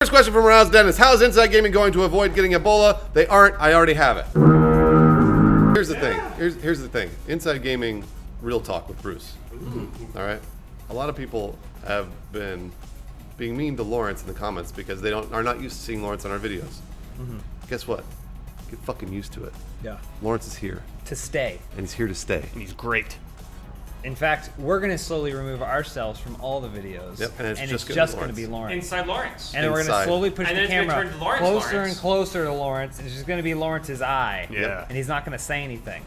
First question from Rouse Dennis. How is Inside Gaming going to avoid getting Ebola? They aren't. I already have it. Here's the thing. Here's the thing. Inside Gaming, real talk with Bruce. All right? A lot of people have been being mean to Lawrence in the comments because they are not used to seeing Lawrence on our videos. Guess what? Get fucking used to it. Yeah. Lawrence is here. To stay. And he's here to stay. And he's great. In fact, we're going to slowly remove ourselves from all the videos. Yep, and it's just going to be Lawrence. Inside Lawrence. And then we're going to slowly push the camera closer and Lawrence. closer to Lawrence. And it's just going to be Lawrence's eye. Yeah. And he's not going to say anything.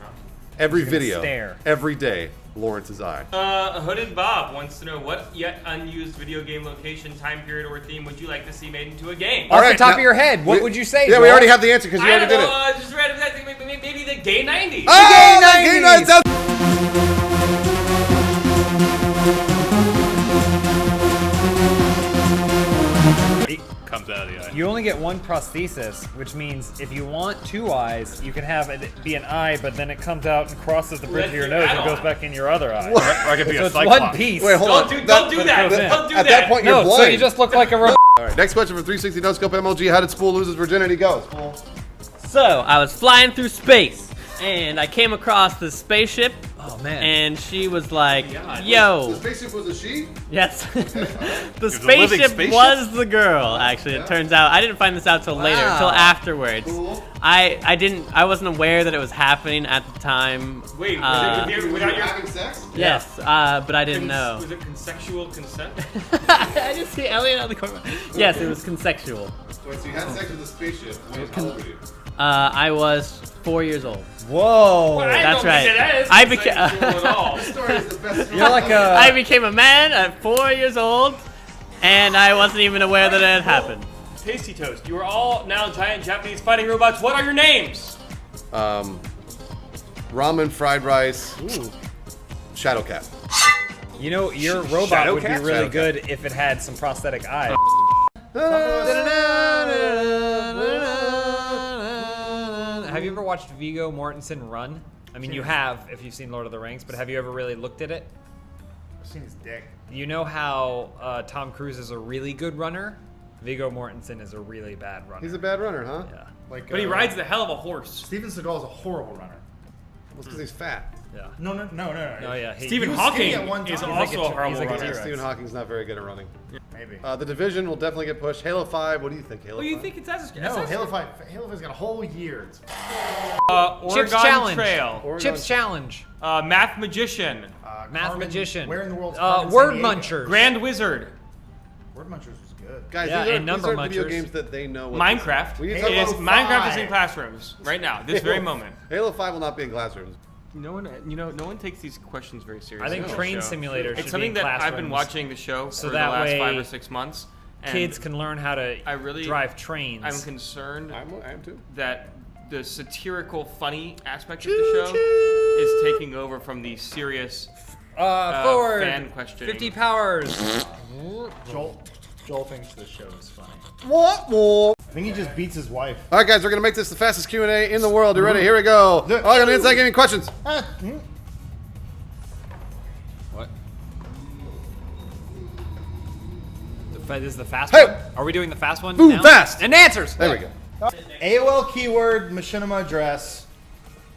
Every He's gonna video, stare. every day, Lawrence's eye. Hooded Bob wants to know what yet unused video game location, time period, or theme would you like to see made into a game? Off the top of your head, what would you say, Yeah, Joel? we already have the answer because you already did it. I just read maybe the gay 90s. Oh, the gay 90s! Comes out of the eye. You only get one prosthesis, which means if you want two eyes, you can have it be an eye, but then it comes out and crosses the bridge of your nose and goes back in your other eye. Or I could be So a it's cyclops. one piece. Wait, hold on. Don't do that. goes in. Don't do At that point, you're No, blind. so you just look like a robot. All right, next question from 360 No Scope MLG. How did Spool lose his virginity? Go, Spool. So, I was flying through space, and I came across this spaceship, Oh, man. and she was like, The yo. spaceship was a she? Yes. The a living spaceship spaceship? was the girl, actually, it turns out. I didn't find this out till later, till afterwards. Cool. I wasn't aware that it was happening at the time. Wait, Uh, without your having sex? Yes, but I didn't know. Was it consensual consent? I just see Elliot out the corner. Yes, it was consensual. Wait, so you had sex with a spaceship. How old were you? I was 4 years old. Whoa. That's right. That is I became. consensual at all. This story is the best story. You're like a... I became a man at 4 years old, and I wasn't even aware that it had happened. Tasty Toast, you are all now giant Japanese fighting robots. What are your names? Ramen, fried rice, Shadowcat. You know, your robot would be Shadowcat? really Shadowcat. good if it had some prosthetic eyes. Have you ever watched Viggo Mortensen run? I mean, you have if you've seen Lord of the Rings, but have you ever really looked at it? I've seen his dick. You know how Tom Cruise is a really good runner? Viggo Mortensen is a really bad runner. He's a bad runner, huh? Yeah. Like, But he rides the hell of a horse. Steven Seagal is a horrible runner. Well, it's because he's fat. Yeah. No. Oh yeah. Stephen was Hawking skinny at one is time. He's like also a- a horrible he's like a runner. T-Rex. Stephen Hawking's not very good at running. Maybe. The Division will definitely get pushed. Halo 5, what do you think, Halo What 5? do you think it's as No, Halo 5's got a whole year. It's, Oregon Chips Challenge. Trail. Oregon- Chips Challenge. Math Magician. Math Carmen- Magician. Where in the world's Carmen Word Sandiego? Munchers. Grand Wizard. Word Munchers was good. Guys, Yeah, these and are Number video Munchers. games that they know what Minecraft. We need to talk Is about Minecraft is 5. in classrooms right now, this very moment. Halo 5 will not be in classrooms. No one takes these questions very seriously. I think on the Train show. Simulator should It's be something in that I've classrooms been watching the show so for the that last way 5 or 6 months. And Kids can learn how to I really- drive trains. I'm concerned I am too. that the satirical, funny aspect of the show is taking over from the serious forward. fan questioning. 50 powers. Joel thinks this show is funny. What more? I think he just beats his wife. All right, guys, we're going to make this the fastest Q&A in the world. You ready? Here we go. All right, Inside Gaming questions. What? This is the fast Hey! one? Are we doing the fast one Move now? fast! And answers! There we go. AOL keyword, machinima address,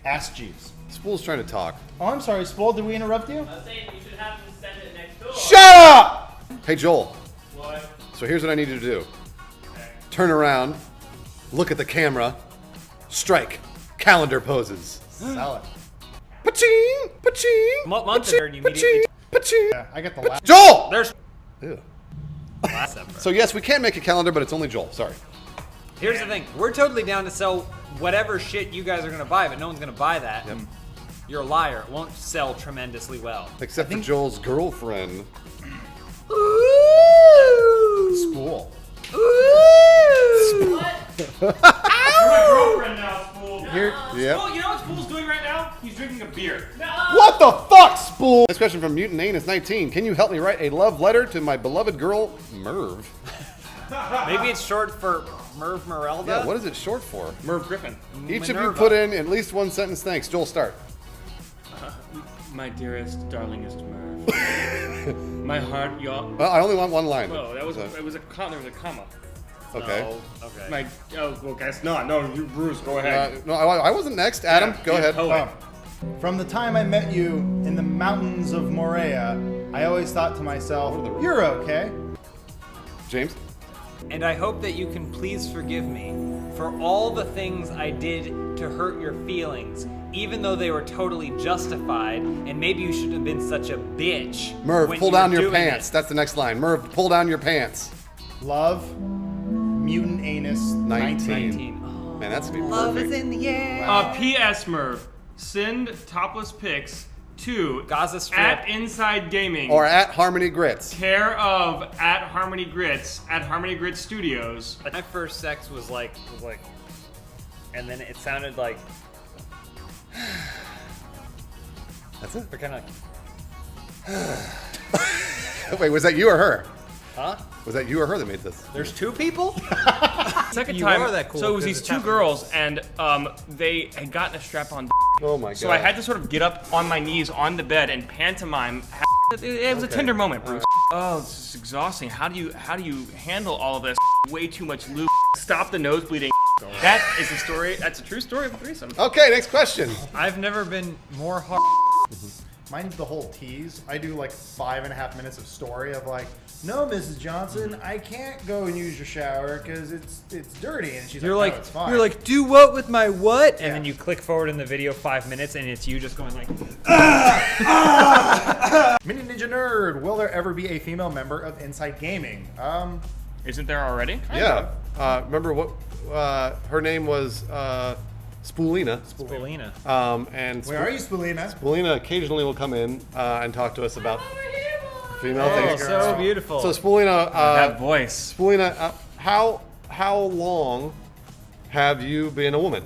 Ask Jeeves. Spool's trying to talk. Oh, I'm sorry, Spool, did we interrupt you? I was saying you should have them send it next door. Shut up! Hey, Joel. What? So here's what I need you to do. Turn around, look at the camera, strike, calendar poses. Sell it. Pa-ching! Pa-ching! What month pa-ching, did you immediately- pa-ching. Yeah, I got the last. Joel! There's Ew. last episode. So yes, we can make a calendar, but it's only Joel. Sorry. Here's the thing. We're totally down to sell whatever shit you guys are going to buy, but no one's going to buy that. Yep. You're a liar. It won't sell tremendously well. Except for Joel's girlfriend. Spool. You're my girlfriend now, Spool. Here, yep. Spool, you know what Spool's doing right now? He's drinking a beer. What the fuck, Spool? Next question from Mutant Anus 19. Can you help me write a love letter to my beloved girl, Merv? Maybe it's short for Merv Merelda? Yeah, what is it short for? Merv Griffin. Each of you Minerva. put in at least one sentence. Thanks. Joel, start. My dearest, darlingest Merv. My heart, y'all. Well, I only want one line. Whoa, that was it was a comma. There was a comma. Okay. No. Okay. Like, oh, well, guess not. No, you, Bruce, go ahead. No, I wasn't next. Adam, Yeah, go you're ahead. poet. From the time I met you in the mountains of Morea, I always thought to myself, you're okay. James? And I hope that you can please forgive me for all the things I did to hurt your feelings, even though they were totally justified, and maybe you shouldn't have been such a bitch. Merv, when pull you down were your doing pants. it. That's the next line. Merv, pull down your pants. Love, mutant anus, 19. 19. Man, that's gonna be Love perfect. is in the air. P.S. Merv, send topless pics to Gaza Strip. at Inside Gaming. Or at Harmony Grits. care of at Harmony Grits at Harmony Grits Studios. My first sex was like, and then it sounded like, That's it. we're kind of, Wait, was that you or her? huh? Was that you or her that made this? There's two people? Second You time, are that cool, so it was 'cause these it's two happening. girls, and they had gotten a strap-on. Oh my god. So I had to sort of get up on my knees on the bed and pantomime. It was a tender moment, Bruce. Oh, this is exhausting. How do you handle all of this? Way too much lube. Stop the nose bleeding. That is the story. That's a true story of a threesome. Okay, next question. I've never been more hard. Mine's the whole tease. I do like 5.5 minutes of story of like, no, Mrs. Johnson, I can't go and use your shower because it's dirty. And she's You're like, like, no, it's fine. you're like, do what with my what? Yeah. And then you click forward in the video 5 minutes, and it's you just going like, Mini Ninja Nerd, will there ever be a female member of Inside Gaming? Isn't there already? Yeah. Remember what her name was Spoolina. Polina. And Where are you, Spalina? Spoolina occasionally will come in and talk to us about female Oh, things. so beautiful. So Spoolina, That voice. Spoolina, how long have you been a woman?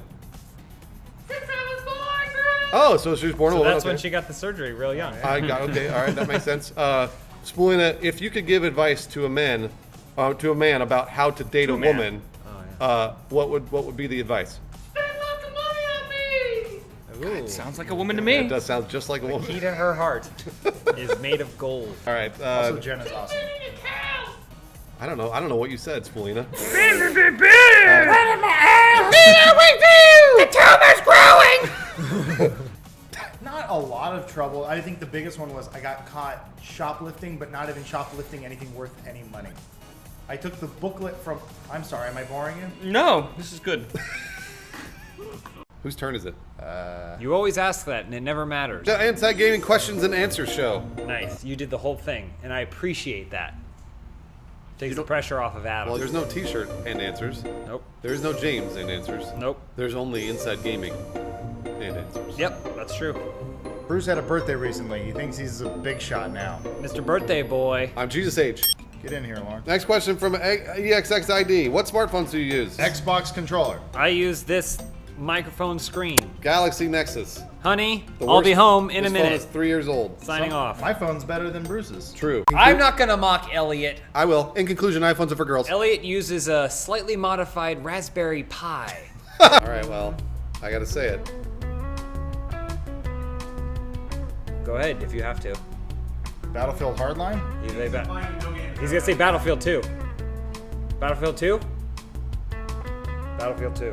Oh, so she was born a So woman. that's okay. when she got the surgery real young. Okay, all right, that makes sense. Spoolina, if you could give advice to a man about how to date a man. woman, Oh, what would be the advice? Ooh. Sounds like a woman to It me. does sound just like a woman. Key to her heart is made of gold. All right, Also, Jen is awesome. I don't know what you said, Spoolina. Not a lot of trouble. I think the biggest one was I got caught shoplifting, but not even shoplifting anything worth any money. I took the booklet from. I'm sorry, am I boring you? No, this is good. Whose turn is it? You always ask that, and it never matters. The Inside Gaming Questions and Answers Show. Nice. You did the whole thing, and I appreciate that. Takes the pressure off of Adam. Well, there's no T-shirt and answers. Nope. There's no James and answers. Nope. There's only Inside Gaming and answers. Yep, that's true. Bruce had a birthday recently. He thinks he's a big shot now. Mr. Birthday Boy. I'm Jesus H. Get in here, Lauren. Next question from EXXID. What smartphones do you use? Xbox controller. I use this microphone screen. Galaxy Nexus. Honey, The I'll be worst- home in a this phone is minute. 3 years old. Signing off. My phone's better than Bruce's. True. I'm not gonna mock Elliot. I will. In conclusion, iPhones are for girls. Elliot uses a slightly modified Raspberry Pi. All right, well, I gotta say it. Go ahead if you have to. Battlefield Hardline? He's gonna say Battlefield 2. Battlefield 2? Battlefield 2.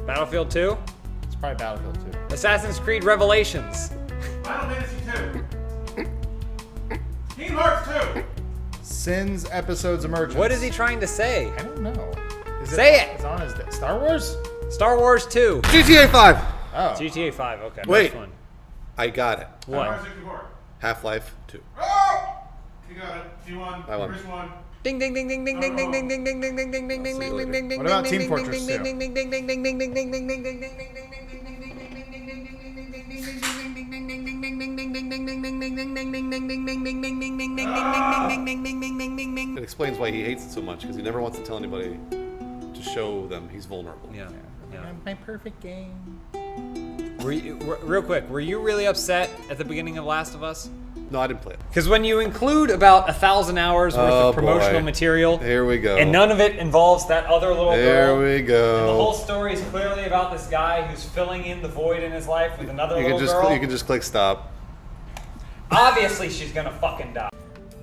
Battlefield 2? It's probably Battlefield 2. Assassin's Creed Revelations. Sins Episodes Emergence. What is he trying to say? I don't know. Is Say it! It's on his Star Wars? Star Wars 2. GTA 5. Oh. GTA 5, okay. Wait. Next one. I got it. What? Half-Life 2. You got it. You won. I won. Bruce won. Ding ding ding ding ding ding ding ding ding ding ding ding ding ding ding ding ding ding ding. What about Team Fortress 2? It explains why he hates it so much, because he never wants to tell anybody to show them he's vulnerable. Yeah. Yeah. My perfect game. Were you, real quick, were you really upset at the beginning of Last of Us? No, I didn't play it. Because when you include about 1,000 hours worth Oh, of promotional boy. material, Here we go. and none of it involves that other little There girl, we and the whole go. story is clearly about this guy who's filling in the void in his life with another You little can just girl. you can just click stop. Obviously, she's gonna fucking die.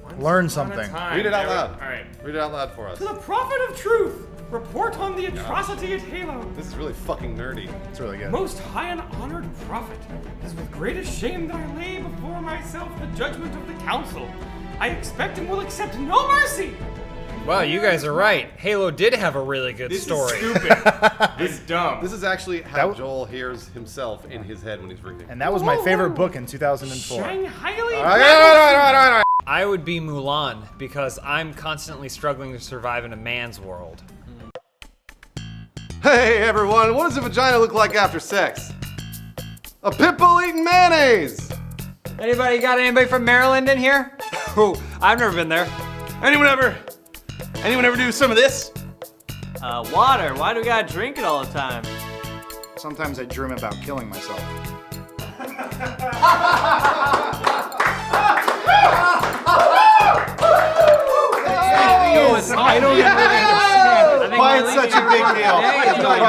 Why Learn something. Read it out loud. All right. Read it out loud for us. To the prophet of truth, report on the atrocity at Halo. This is really fucking nerdy. It's really good. Most high and honored prophet, it is with greatest shame that I lay before myself the judgment of the council. I expect and will accept no mercy. Well, you guys are right. Halo did have a really good story. Stupid. This dumb. This is actually how Joel hears himself in his head when he's reading. And that was my favorite book in 2004. Shanghai. I would be Mulan because I'm constantly struggling to survive in a man's world. Hey everyone, what does a vagina look like after sex? A pit bull eating mayonnaise! Anybody from Maryland in here? Oh, I've never been there. Anyone ever do some of this? Water. Why do we gotta drink it all the time? Sometimes I dream about killing myself. I don't even really understand. Why it's such a big deal? It's really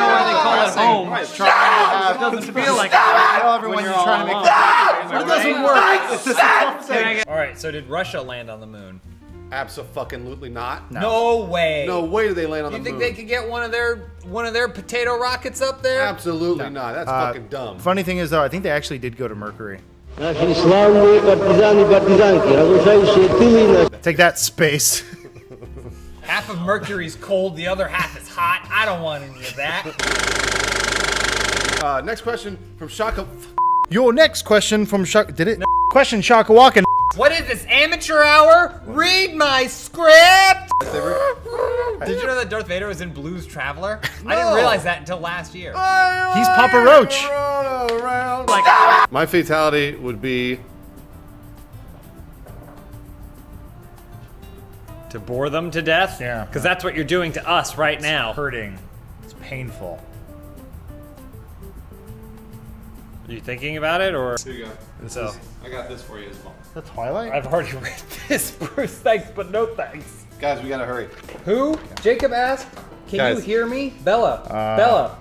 why they call it home. It doesn't feel like I know everyone's trying to make it doesn't work. It's just a tough thing. All right, so did Russia land on the moon? Abso-fucking-lutely not. No way. No way do they land on the You moon. think they could get one of their potato rockets up there? Absolutely not. That's fucking dumb. Funny thing is, though, I think they actually did go to Mercury. Take that, space. Half of Mercury's cold, the other half is hot. I don't want any of that. Next question from Shaka. Your next question from Shaka. Did it? No. Question Shaka Walken. What is this, amateur hour? Read my script! Did you know that Darth Vader was in Blues Traveler? I didn't realize that until last year. He's Papa Roach. My fatality would be To bore them to death? Yeah. Because that's what you're doing to us right now. Hurting. It's painful. Are you thinking about it, or? Here you go. So, I got this for you as well. The Twilight? I've already read this, Bruce. Thanks, but no thanks. Guys, we gotta hurry. Who? Jacob asked, can Guys. you hear me? Bella. Bella.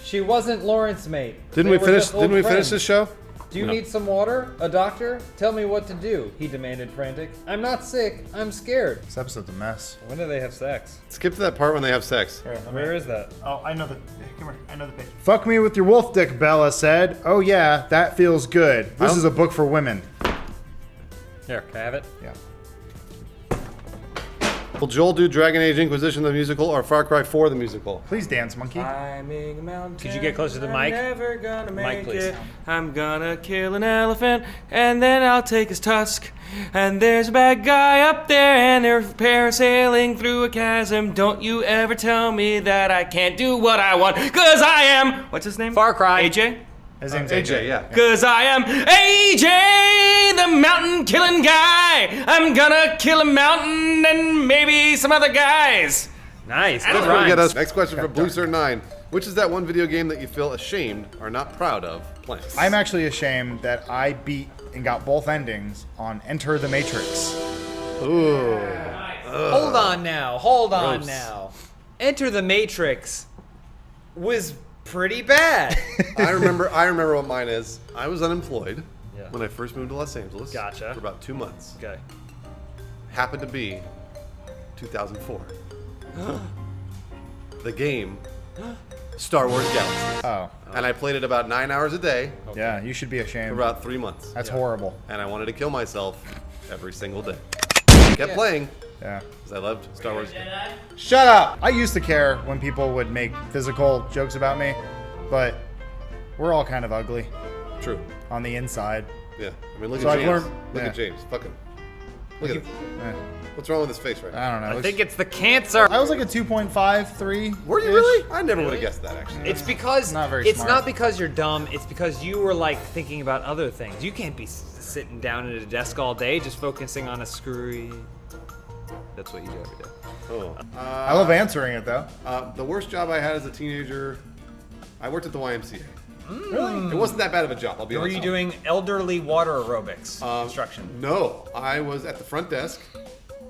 She wasn't Lawrence's mate. Didn't They we were finish? just old Didn't we finish friends. this show? Do you need some water? A doctor? Tell me what to do, he demanded frantic. I'm not sick, I'm scared. This episode's a mess. When do they have sex? Skip to that part when they have sex. Where is that? Oh, I know the. Come here. I know the page. Fuck me with your wolf dick, Bella said. Oh yeah, that feels good. This is a book for women. Here, can I have it? Yeah. Will Joel do Dragon Age Inquisition the musical or Far Cry 4 the musical? Please dance, monkey. Could you get closer to the mic? Never gonna Mic, make please. it. I'm gonna kill an elephant and then I'll take his tusk. And there's a bad guy up there and they're parasailing through a chasm. Don't you ever tell me that I can't do what I want. Cause I am, what's his name? Far Cry. AJ? His name's AJ, yeah. Cause I am AJ, the mountain killing guy. I'm gonna kill a mountain and maybe some other guys. Nice, That's good gonna get rhymes. us. Next question from Bluesir9. Which is that one video game that you feel ashamed or not proud of playing? I'm actually ashamed that I beat and got both endings on Enter the Matrix. Ooh. Hold on Gross. now. Enter the Matrix was pretty bad. I remember what mine is. I was unemployed Yeah. when I first moved to Los Angeles. Gotcha. For about 2 months. Okay. Happened to be 2004. The game Star Wars Galaxy. Oh, And I played it about 9 hours a day yeah, you should be for ashamed. about 3 months. That's horrible. And I wanted to kill myself every single day. Kept playing Yeah. because I loved Star Wars. Shut up! I used to care when people would make physical jokes about me, but we're all kind of ugly True. on the inside. Yeah. I mean, look So at I've James. learned- Look yeah. at James. Fuck him. Look at him. Eh, What's wrong with his face right now? I don't know. I think it's the cancer. I was like a 2.5, 3. Were you really? I never would have guessed that, actually. It's because Not very it's smart. not because you're dumb. It's because you were like thinking about other things. You can't be sitting down at a desk all day just focusing on a screwy. That's what you do every day. Oh. I love answering it though. The worst job I had as a teenager, I worked at the YMCA. Really? It wasn't that bad of a job, I'll be Were honest. you doing elderly water aerobics instruction? No, I was at the front desk,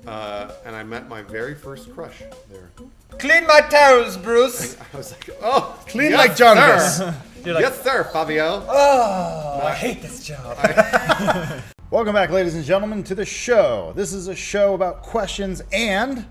and I met my very first crush there. Clean my toes, Bruce. I was like, oh, Clean yes, like Jarvis. sir. Yes, sir, Fabio. Oh, I hate this job. Welcome back, ladies and gentlemen, to the show. This is a show about questions and...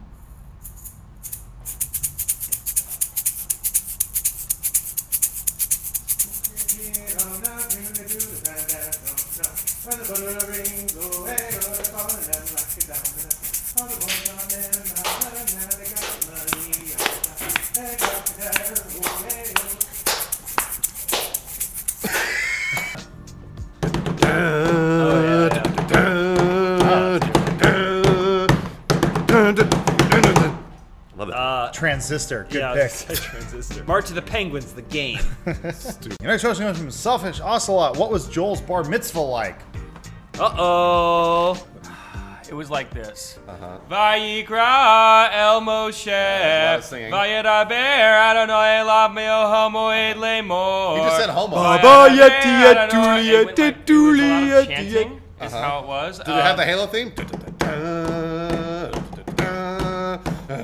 Transistor. Good pick. Transistor. March of the Penguins, the game. Your next question comes from Selfish Ocelot. What was Joel's bar mitzvah like? Uh-oh. It was like this. Vayikra El Moshe. singing. Vayadaber Adonai elav meo homo ed lemor. He just said homo. Chanting is how it was. Did it have the Halo theme?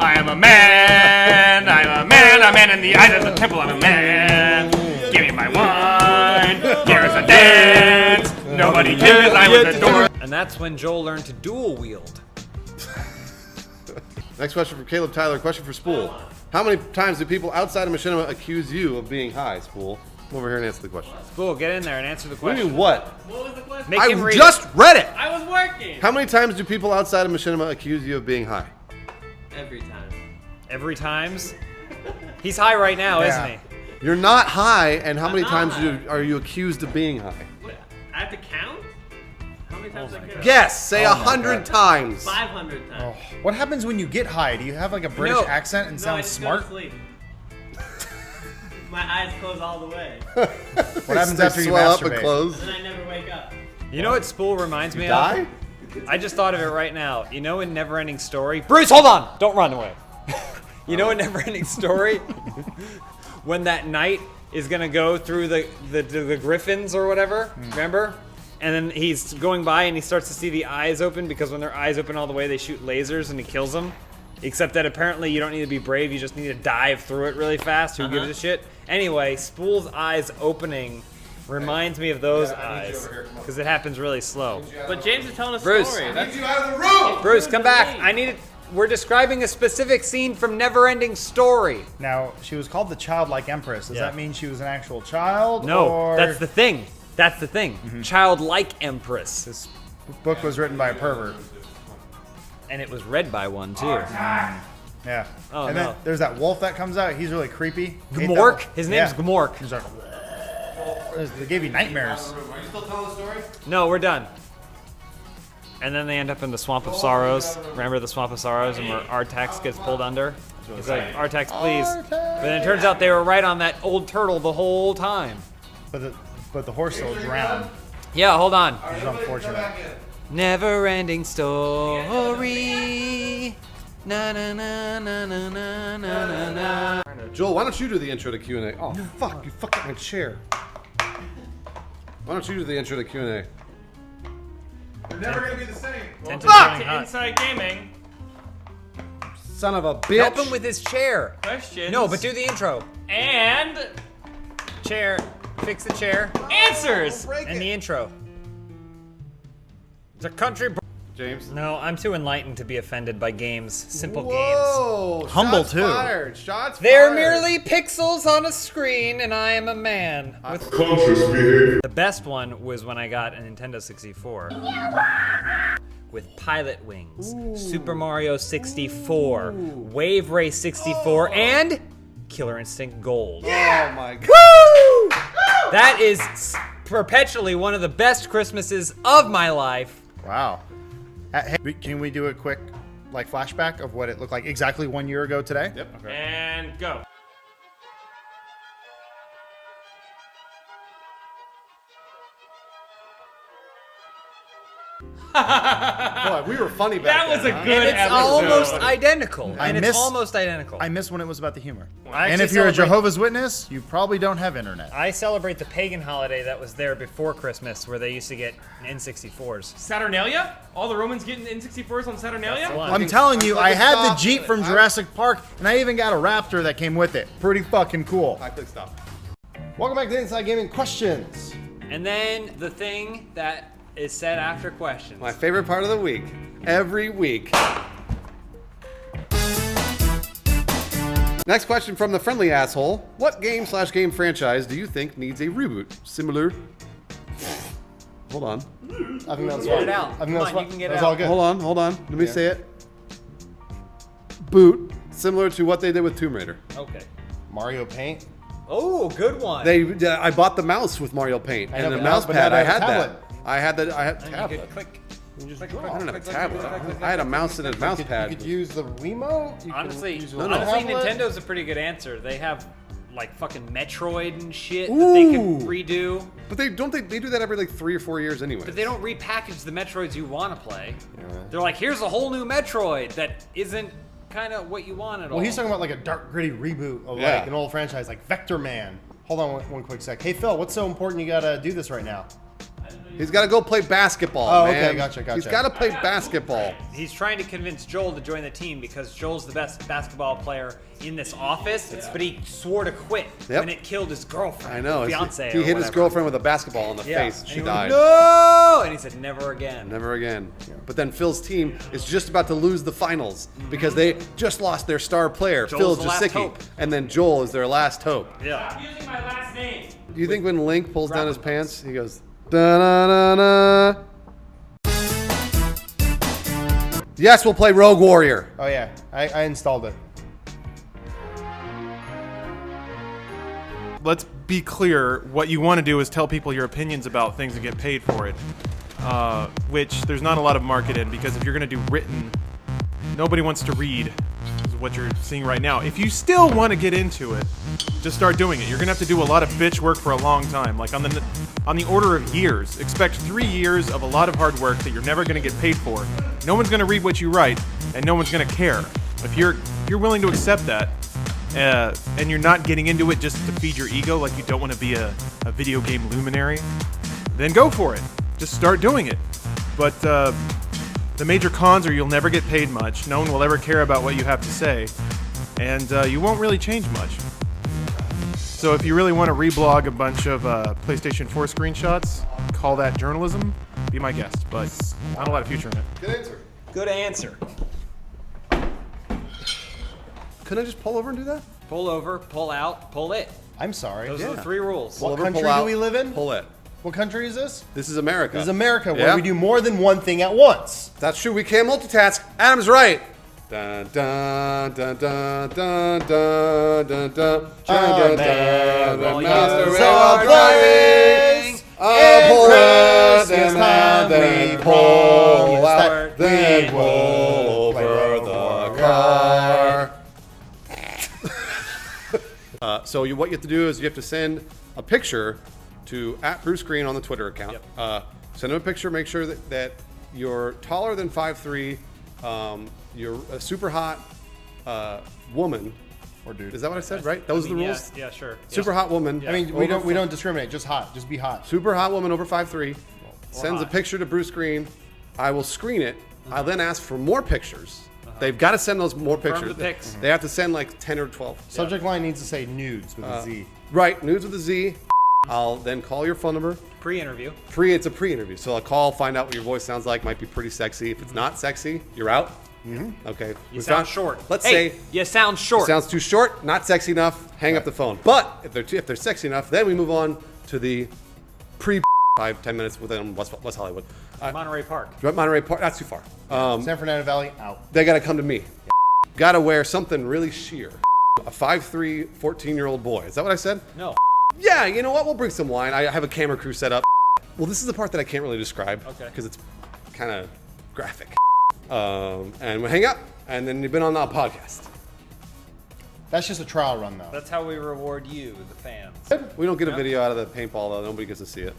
I am a man, I'm a man, a man in the eyes of the temple, I'm a man. Give me my wine, here's a dance. Nobody cares, I was the door. And that's when Joel learned to dual wield. Next question from Caleb Tyler. Question for Spool. How many times do people outside of Machinima accuse you of being high, Spool? Come over here and answer the question. Spool, get in there and answer the What do you question. mean, what? What was the question? Make him I read just read it! I was working. How many times do people outside of Machinima accuse you of being high? Every time. Every times. He's high right now, Yeah. isn't he? You're not high, and how many not times high. are you accused of being high? What? I have to count? How many times I count? Guess! Say Oh my 100 times! 500 times. What happens when you get high? Do you have like a British No. accent and No, I sound just smart? go to sleep. My eyes close all the way. What happens They after you swell up and masturbate? close? And then I never wake up. You know what Spool reminds me Die? of? I just thought of it right now. You know in Neverending Story? Bruce, hold on! Don't run away. You know in Neverending Story? When that knight is gonna go through the griffins or whatever, remember? And then he's going by and he starts to see the eyes open because when their eyes open all the way, they shoot lasers and he kills them. Except that apparently you don't need to be brave, you just need to dive through it really fast. Who gives a shit? Anyway, Spool's eyes opening reminds me of those eyes because it happens really slow. But James is telling a Bruce. story. Get you out of the room! Bruce, come back. I need it. We're describing a specific scene from Neverending Story. Now, she was called the childlike empress. Does Yeah. that mean she was an actual child? No, or that's the thing. That's the thing. Childlike Empress. This book was written by a pervert. And it was read by one, too. Yeah. Oh, and no. then there's that wolf that comes out. He's really creepy. Hate that Gmork? wolf. His name's Yeah. Gmork. He's like, they gave you nightmares. Are you still telling the story? No, we're done. And then they end up in the Swamp of Sorrows. Remember the Swamp of Sorrows and where Artax gets pulled under? He's like, Artax, please. But then it turns out they were right on that old turtle the whole time. But the horse will drown. Yeah, hold on. It's unfortunate. Never ending story. Na na na na na na na na. Joel, why don't you do the intro to Q&A? Oh, fuck, you fucked up my chair. Why don't you do the intro to Q&A? They're never gonna be the same. To Inside Gaming. Son of a bitch. Help him with his chair. Questions. No, but do the intro. And Chair. Fix the chair. answers. And the intro. It's a country. James. No, I'm too enlightened to be offended by games. Simple games. Whoa! Humble, shots too. Fired. Shots They're fired. merely pixels on a screen, and I am a man. The best one was when I got a Nintendo 64. With Pilot Wings, Super Mario 64, Wave Race 64, and Killer Instinct Gold. Oh my god. Woo! That is perpetually one of the best Christmases of my life. Wow. Hey, can we do a quick flashback of what it looked like exactly 1 year ago today? Yep. Okay. And go. Boy, we were funny back That was a then, huh? good And it's episode. almost identical. I And it's miss- almost identical. I miss when it was about the humor. I And actually if you're a celebrate- Jehovah's Witness, you probably don't have internet. I celebrate the pagan holiday that was there before Christmas, where they used to get N64s. Saturnalia? All the Romans getting N64s on Saturnalia? the one. I'm telling you, I fucking had the stop. Jeep from Jurassic Park, and I even got a Raptor that came with it. Pretty fucking cool. I click stop. Welcome back to Inside Gaming Questions. And then the thing that is said after questions. My favorite part of the week. Every week. Next question from the friendly asshole. What game/game franchise do you think needs a reboot? Similar. Hold on. I think that's Get it out. I think Come that's on, fine. you can get it That's out. all good. Hold on. Let me say it. Boot. Similar to what they did with Tomb Raider. Okay. Mario Paint. Oh, good one. I bought the mouse with Mario Paint I and know, the but mouse now pad. they I have a had tablet. that. I had And you tablet. could click. I don't have a tablet. I had a mouse and a mouse You pad. could use the Wiimote. You Honestly, could use honestly, tablet. Nintendo's a pretty good answer. They have like fucking Metroid and shit that they Ooh. can redo, But they do that every like 3 or 4 years anyway. but they don't repackage the Metroids you want to play. They're like, here's a whole new Metroid that isn't kind of what you want at all. Well, he's talking about like a dark, gritty reboot of Yeah. like an old franchise, like Vector Man. Hold on one quick sec. Hey Phil, what's so important you gotta do this right now? He's got to go play basketball. Oh, man. okay, gotcha. He's got to play basketball. He's trying to convince Joel to join the team because Joel's the best basketball player in this office, but he swore to quit Yep. when it killed his girlfriend. I know. Fiance. He or hit his whatever. girlfriend with a basketball in the Yeah. face. And She he went, died. No! And he said, never again. Never again. But then Phil's team is just about to lose the finals because they just lost their star player, Joel's Phil the last Jasicki. hope. And then Joel is their last hope. Yeah. I'm using my last name. Do you think when Link pulls down his pants, he goes, da-na-na-na? Yes, we'll play Rogue Warrior. Oh yeah, I installed it. Let's be clear. What you want to do is tell people your opinions about things and get paid for it. Which there's not a lot of market in, because if you're going to do written, nobody wants to read, is what you're seeing right now. If you still want to get into it, just start doing it. You're going to have to do a lot of bitch work for a long time, like on the order of years. Expect 3 years of a lot of hard work that you're never going to get paid for. No one's going to read what you write, and no one's going to care. If you're willing to accept that, and you're not getting into it just to feed your ego, like you don't want to be a video game luminary, then go for it. Just start doing it. But the major cons are you'll never get paid much, no one will ever care about what you have to say, and you won't really change much. So if you really want to reblog a bunch of PlayStation 4 screenshots, call that journalism, be my guest, but not a lot of future in it. Good answer. Good answer. Couldn't I just pull over and do that? Pull over, pull out, pull it. I'm sorry. Those are the 3 rules. Pull What over, country pull out, do we live in? Pull it. What country is this? This is America. This is America, where Yeah. we do more than one thing at once. That's true. We can't multitask. Adam's right. Dun dun dun dun dun dun dun dun dun dun. The master of driving. Pull out, then out, then pull out, then pull over the car. So what you have to do is you have to send a picture to @BruceGreen on the Twitter account. Send him a picture. Make sure that you're taller than 5'3". You're a super hot woman. Or dude. Is that what I said? Right? Those are the rules. Yeah, sure. Super hot woman. I mean, we don't discriminate. Just hot. Just be hot. Super hot woman over 5'3". Sends a hot. picture to Bruce Green. I will screen it. I then ask for more pictures. They've got to send those more pictures. the pics. They have to send like 10 or 12. Subject line needs to say nudes with a Z. Right, nudes with a Z. I'll then call your phone number. Pre-interview. It's a pre-interview. So I'll call, find out what your voice sounds like. Might be pretty sexy. If it's not sexy, you're out. Okay. You sound short. Let's Hey, say you sound short. sounds too short, not sexy enough. Hang up the phone. But if they're sexy enough, then we move on to the pre 5-10 minutes within West Hollywood. Monterey Park. Monterey Park. That's too far. San Fernando Valley, out. They got to come to me. Got to wear something really sheer. A 5'3", 14-year-old boy. Is that what I said? No. Yeah, you know what? We'll bring some wine. I have a camera crew set up. Well, this is the part that I can't really describe. Okay. Because it's kind of graphic. And we hang up, and then you've been on the podcast. That's just a trial run, though. That's how we reward you, the fans. We don't get a video out of the paintball, though. Nobody gets to see it.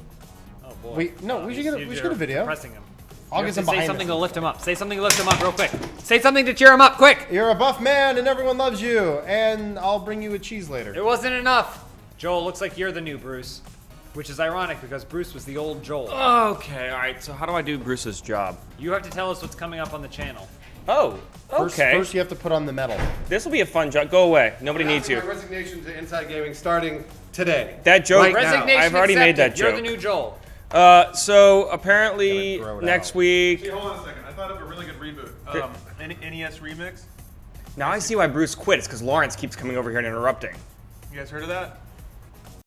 Oh boy. we should get a video. Pressing him. I'll You get have some to say behind something the to lift him up. Say something to lift him up real quick. Say something to cheer him up quick. You're a buff man, and everyone loves you. And I'll bring you a cheese later. It wasn't enough. Joel, looks like you're the new Bruce. Which is ironic because Bruce was the old Joel. Okay, all right. So how do I do Bruce's job? You have to tell us what's coming up on the channel. Oh, okay. First, you have to put on the medal. This will be a fun job. Go away. Nobody needs My you. resignation to Inside Gaming starting today. That joke. Right now. Resignation I've already made accepted. that joke. You're the new Joel. So apparently Gotta throw it next out. week. Hold on a second. I thought of a really good reboot. NES Remix. Now I see why Bruce quit. It's because Lawrence keeps coming over here and interrupting. You guys heard of that?